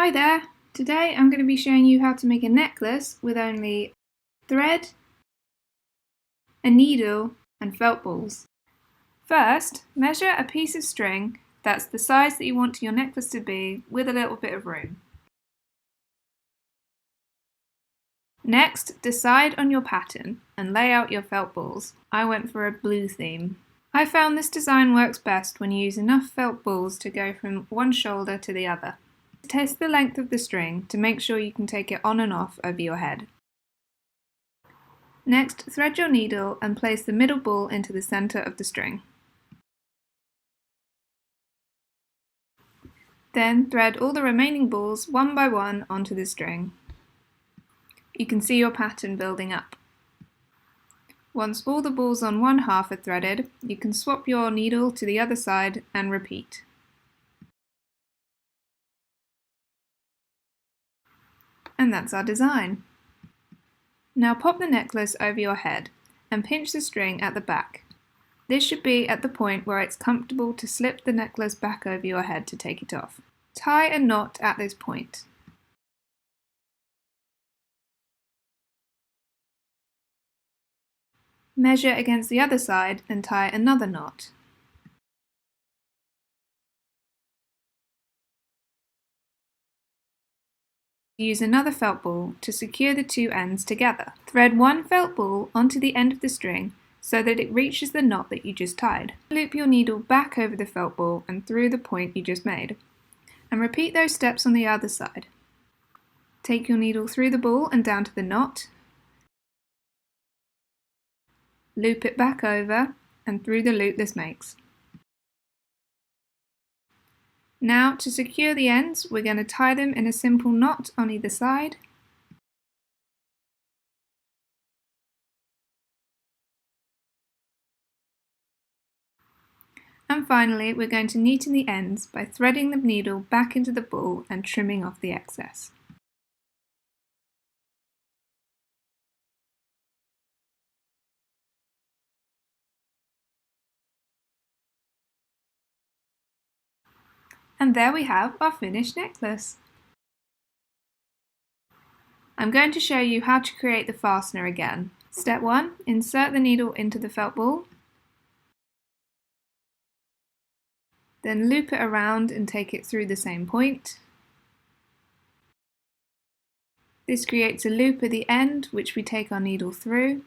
Hi there! Today I'm going to be showing you how to make a necklace with only thread, a needle and felt balls. First, measure a piece of string that's the size that you want your necklace to be with a little bit of room. Next, decide on your pattern and lay out your felt balls. I went for a blue theme. I found this design works best when you use enough felt balls to go from one shoulder to the other. Test the length of the string to make sure you can take it on and off over your head. Next, thread your needle and place the middle ball into the centre of the string. Then thread all the remaining balls one by one onto the string. You can see your pattern building up. Once all the balls on one half are threaded, you can swap your needle to the other side and repeat. And that's our design. Now pop the necklace over your head and pinch the string at the back. This should be at the point where it's comfortable to slip the necklace back over your head to take it off. Tie a knot at this point. Measure against the other side and tie another knot. Use another felt ball to secure the two ends together. Thread one felt ball onto the end of the string so that it reaches the knot that you just tied. Loop your needle back over the felt ball and through the point you just made. And repeat those steps on the other side. Take your needle through the ball and down to the knot. Loop it back over and through the loop this makes. Now to secure the ends, we're going to tie them in a simple knot on either side. And finally, we're going to neaten the ends by threading the needle back into the ball and trimming off the excess. And there we have our finished necklace. I'm going to show you how to create the fastener again. Step 1. Insert the needle into the felt ball. Then loop it around and take it through the same point. This creates a loop at the end which we take our needle through.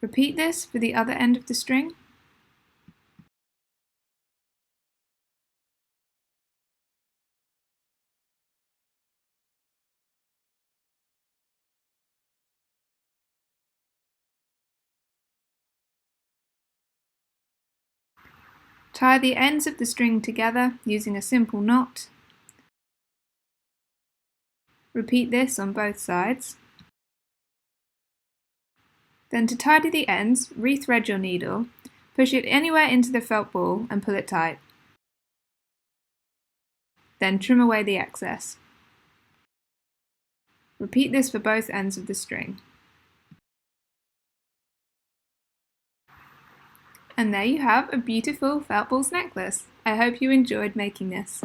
Repeat this for the other end of the string. Tie the ends of the string together using a simple knot. Repeat this on both sides. Then to tidy the ends, rethread your needle, push it anywhere into the felt ball and pull it tight. Then trim away the excess. Repeat this for both ends of the string. And there you have a beautiful felt balls necklace. I hope you enjoyed making this.